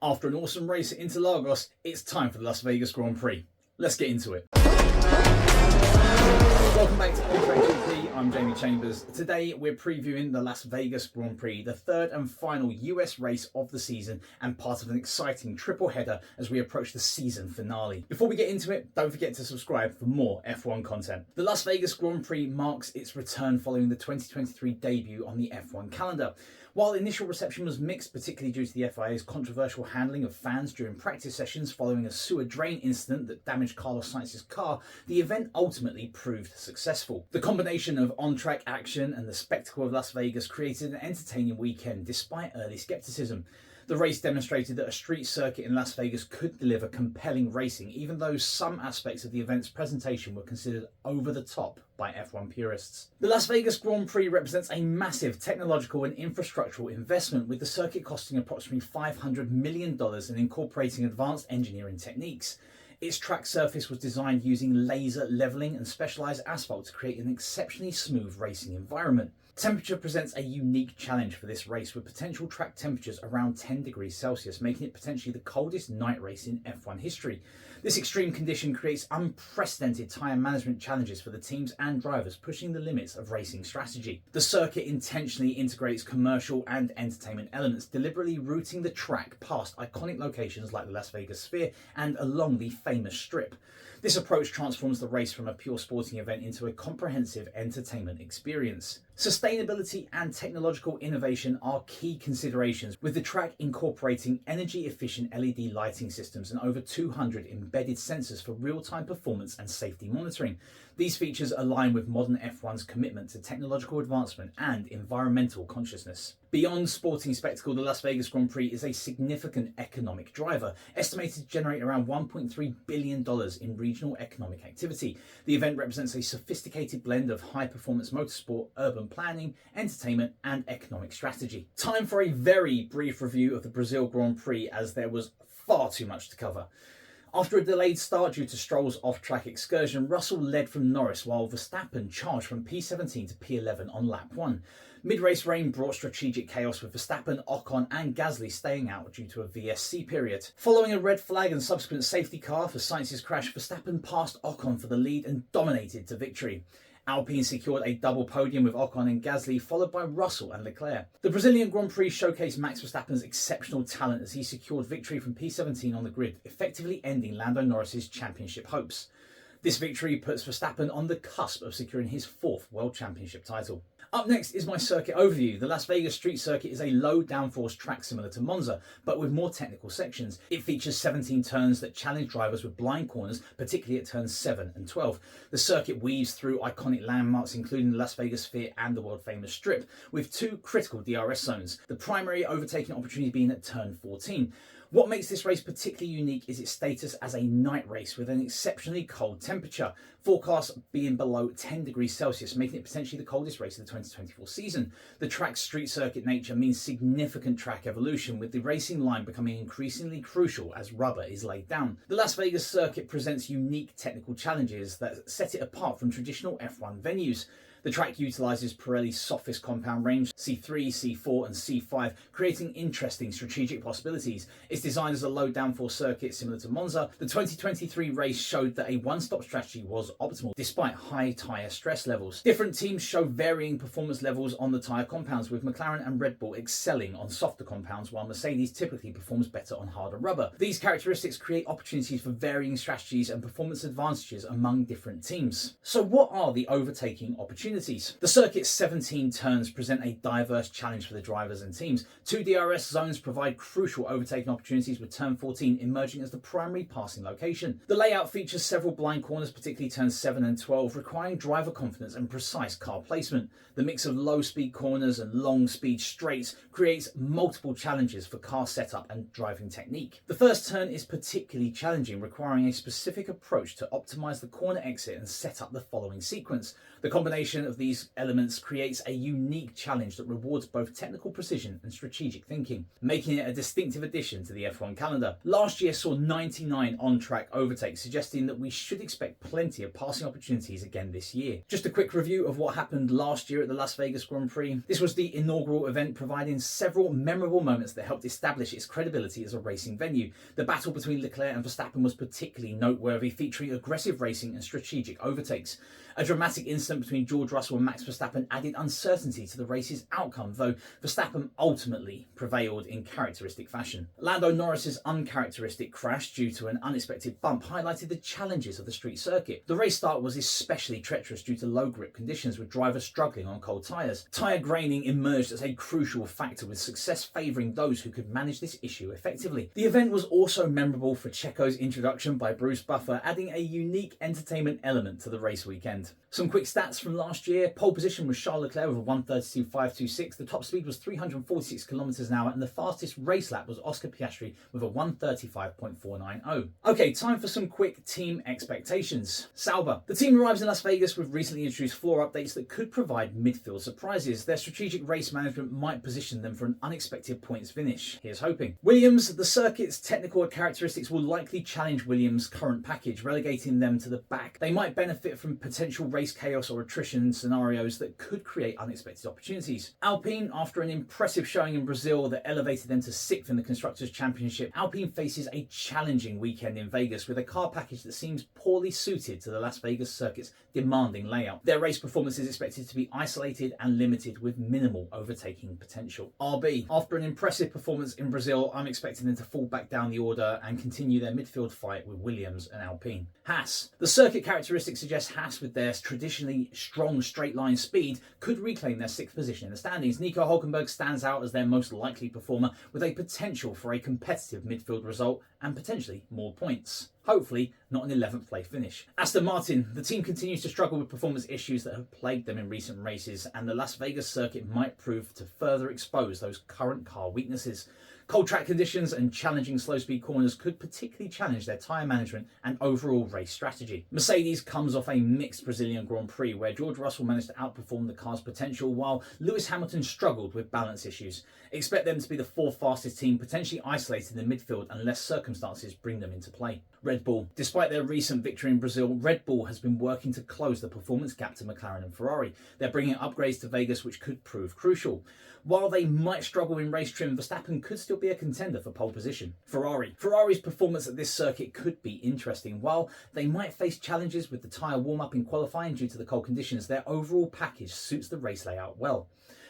After an awesome race at Interlagos, it's time for the Las Vegas Grand Prix. Let's get into it. Welcome back to GP. I'm Jamie Chambers. Today we're previewing the Las Vegas Grand Prix, the third and final US race of the season and part of an exciting triple header as we approach the season finale. Before we get into it, don't forget to subscribe for more F1 content. The Las Vegas Grand Prix marks its return following the 2023 debut on the F1 calendar. While initial reception was mixed, particularly due to the FIA's controversial handling of fans during practice sessions following a sewer drain incident that damaged Carlos Sainz's car, the event ultimately proved successful. The combination of on-track action and the spectacle of Las Vegas created an entertaining weekend despite early skepticism. The race demonstrated that a street circuit in Las Vegas could deliver compelling racing, even though some aspects of the event's presentation were considered over the top by F1 purists. The Las Vegas Grand Prix represents a massive technological and infrastructural investment, with the circuit costing approximately $500 million and incorporating advanced engineering techniques. Its track surface was designed using laser leveling and specialized asphalt to create an exceptionally smooth racing environment. Temperature presents a unique challenge for this race, with potential track temperatures around 10 degrees Celsius, making it potentially the coldest night race in F1 history. This extreme condition creates unprecedented tyre management challenges for the teams and drivers, pushing the limits of racing strategy. The circuit intentionally integrates commercial and entertainment elements, deliberately routing the track past iconic locations like the Las Vegas Sphere and along the famous Strip. This approach transforms the race from a pure sporting event into a comprehensive entertainment experience. Sustainability and technological innovation are key considerations, with the track incorporating energy-efficient LED lighting systems and over 200 embedded sensors for real-time performance and safety monitoring. These features align with modern F1's commitment to technological advancement and environmental consciousness. Beyond sporting spectacle, the Las Vegas Grand Prix is a significant economic driver, estimated to generate around $1.3 billion in regional economic activity. The event represents a sophisticated blend of high-performance motorsport, urban planning, entertainment, and economic strategy. Time for a very brief review of the Brazil Grand Prix, as there was far too much to cover. After a delayed start due to Stroll's off-track excursion, Russell led from Norris while Verstappen charged from P17 to P11 on lap 1. Mid-race rain brought strategic chaos, with Verstappen, Ocon and Gasly staying out due to a VSC period. Following a red flag and subsequent safety car for Sainz's crash, Verstappen passed Ocon for the lead and dominated to victory. Alpine secured a double podium with Ocon and Gasly, followed by Russell and Leclerc. The Brazilian Grand Prix showcased Max Verstappen's exceptional talent as he secured victory from P17 on the grid, effectively ending Lando Norris's championship hopes. This victory puts Verstappen on the cusp of securing his 4th World Championship title. Up next is my circuit overview. The Las Vegas Street Circuit is a low downforce track similar to Monza, but with more technical sections. It features 17 turns that challenge drivers with blind corners, particularly at turns 7 and 12. The circuit weaves through iconic landmarks, including the Las Vegas Sphere and the world famous Strip, with 2 critical DRS zones, the primary overtaking opportunity being at turn 14. What makes this race particularly unique is its status as a night race with an exceptionally cold temperature, forecasts being below 10 degrees Celsius, making it potentially the coldest race of the 2024 season. The track's street circuit nature means significant track evolution, with the racing line becoming increasingly crucial as rubber is laid down. The Las Vegas circuit presents unique technical challenges that set it apart from traditional F1 venues. The track utilises Pirelli's softest compound range, C3, C4 and C5, creating interesting strategic possibilities. It's designed as a low downforce circuit similar to Monza. The 2023 race showed that a one-stop strategy was optimal, despite high tyre stress levels. Different teams show varying performance levels on the tyre compounds, with McLaren and Red Bull excelling on softer compounds, while Mercedes typically performs better on harder rubber. These characteristics create opportunities for varying strategies and performance advantages among different teams. So what are the overtaking opportunities? The circuit's 17 turns present a diverse challenge for the drivers and teams. 2 DRS zones provide crucial overtaking opportunities, with turn 14 emerging as the primary passing location. The layout features several blind corners, particularly turns 7 and 12, requiring driver confidence and precise car placement. The mix of low-speed corners and long-speed straights creates multiple challenges for car setup and driving technique. The first turn is particularly challenging, requiring a specific approach to optimize the corner exit and set up the following sequence. The combination combination of these elements creates a unique challenge that rewards both technical precision and strategic thinking, making it a distinctive addition to the F1 calendar. Last year saw 99 on-track overtakes, suggesting that we should expect plenty of passing opportunities again this year. Just a quick review of what happened last year at the Las Vegas Grand Prix. This was the inaugural event, providing several memorable moments that helped establish its credibility as a racing venue. The battle between Leclerc and Verstappen was particularly noteworthy, featuring aggressive racing and strategic overtakes. A dramatic incident between George Russell and Max Verstappen added uncertainty to the race's outcome, though Verstappen ultimately prevailed in characteristic fashion. Lando Norris's uncharacteristic crash due to an unexpected bump highlighted the challenges of the street circuit. The race start was especially treacherous due to low grip conditions, with drivers struggling on cold tyres. Tyre graining emerged as a crucial factor, with success favouring those who could manage this issue effectively. The event was also memorable for Checo's introduction by Bruce Buffer, adding a unique entertainment element to the race weekend. Some quick stats from last year. Pole position was Charles Leclerc with a 1:32.526. The top speed was 346 km an hour, and the fastest race lap was Oscar Piastri with a 1:35.490. Okay, time for some quick team expectations. Sauber. The team arrives in Las Vegas with recently introduced floor updates that could provide midfield surprises. Their strategic race management might position them for an unexpected points finish. Here's hoping. Williams. The circuit's technical characteristics will likely challenge Williams' current package, relegating them to the back. They might benefit from potential race chaos or attrition scenarios that could create unexpected opportunities. Alpine, after an impressive showing in Brazil that elevated them to 6th in the Constructors' Championship, Alpine faces a challenging weekend in Vegas with a car package that seems poorly suited to the Las Vegas circuit's demanding layout. Their race performance is expected to be isolated and limited, with minimal overtaking potential. RB, after an impressive performance in Brazil, I'm expecting them to fall back down the order and continue their midfield fight with Williams and Alpine. Haas. The circuit characteristics suggest Haas, with their traditionally strong straight line speed, could reclaim their 6th position in the standings. Nico Hülkenberg stands out as their most likely performer, with a potential for a competitive midfield result and potentially more points. Hopefully not an 11th place finish. Aston Martin. The team continues to struggle with performance issues that have plagued them in recent races, and the Las Vegas circuit might prove to further expose those current car weaknesses. Cold track conditions and challenging slow-speed corners could particularly challenge their tyre management and overall race strategy. Mercedes comes off a mixed Brazilian Grand Prix where George Russell managed to outperform the car's potential while Lewis Hamilton struggled with balance issues. Expect them to be the 4th fastest team, potentially isolated in the midfield unless circumstances bring them into play. Red Bull. Despite their recent victory in Brazil, Red Bull has been working to close the performance gap to McLaren and Ferrari. They're bringing upgrades to Vegas which could prove crucial. While they might struggle in race trim, Verstappen could still be a contender for pole position. Ferrari's performance at this circuit could be interesting. While they might face challenges with the tyre warm-up in qualifying due to the cold conditions, their overall package suits the race layout well.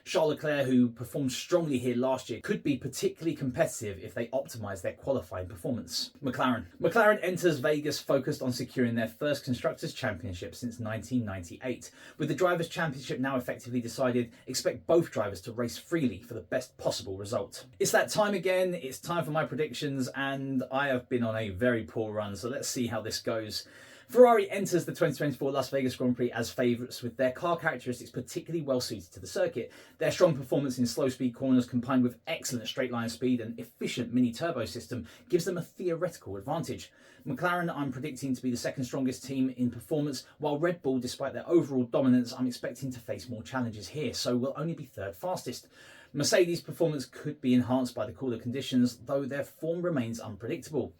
Charles Leclerc, who performed strongly here last year, could be particularly competitive if they optimise their qualifying performance. McLaren enters Vegas focused on securing their first Constructors' Championship since 1998. With the Drivers' Championship now effectively decided, expect both drivers to race freely for the best possible result. It's that time again. It's time for my predictions, and I have been on a very poor run, so let's see how this goes. Ferrari enters the 2024 Las Vegas Grand Prix as favourites, with their car characteristics particularly well suited to the circuit. Their strong performance in slow speed corners combined with excellent straight line speed and efficient mini turbo system gives them a theoretical advantage. McLaren I'm predicting to be the 2nd strongest team in performance, while Red Bull, despite their overall dominance, I'm expecting to face more challenges here, so will only be 3rd fastest. Mercedes' performance could be enhanced by the cooler conditions, though their form remains unpredictable.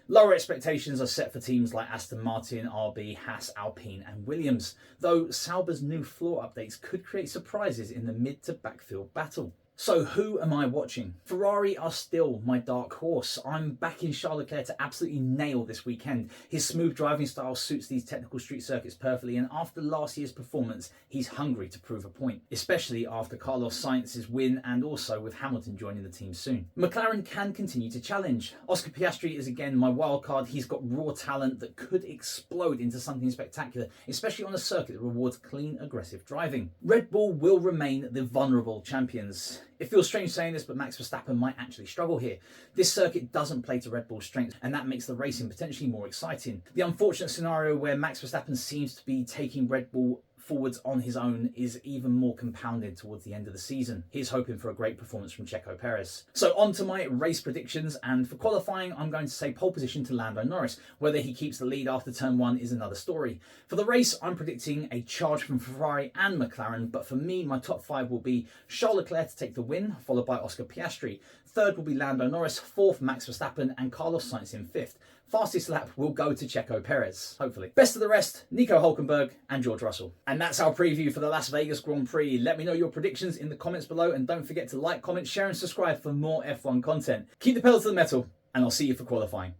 Lower expectations are set for teams like Aston Martin, RB, Haas, Alpine and Williams, though Sauber's new floor updates could create surprises in the mid to backfield battle. So who am I watching? Ferrari are still my dark horse. I'm backing Charles Leclerc to absolutely nail this weekend. His smooth driving style suits these technical street circuits perfectly, and after last year's performance, he's hungry to prove a point, especially after Carlos Sainz's win and also with Hamilton joining the team soon. McLaren can continue to challenge. Oscar Piastri is again my wild card. He's got raw talent that could explode into something spectacular, especially on a circuit that rewards clean, aggressive driving. Red Bull will remain the vulnerable champions. It feels strange saying this, but Max Verstappen might actually struggle here. This circuit doesn't play to Red Bull's strengths, and that makes the racing potentially more exciting. The unfortunate scenario where Max Verstappen seems to be taking Red Bull forwards on his own is even more compounded towards the end of the season. He's hoping for a great performance from Checo Perez. So on to my race predictions, and for qualifying I'm going to say pole position to Lando Norris. Whether he keeps the lead after turn 1 is another story. For the race I'm predicting a charge from Ferrari and McLaren, but for me my top 5 will be Charles Leclerc to take the win, followed by Oscar Piastri. Third will be Lando Norris, fourth Max Verstappen, and Carlos Sainz in fifth. Fastest lap will go to Checo Perez, hopefully. Best of the rest, Nico Hülkenberg and George Russell. And that's our preview for the Las Vegas Grand Prix. Let me know your predictions in the comments below, and don't forget to like, comment, share and subscribe for more F1 content. Keep the pedal to the metal, and I'll see you for qualifying.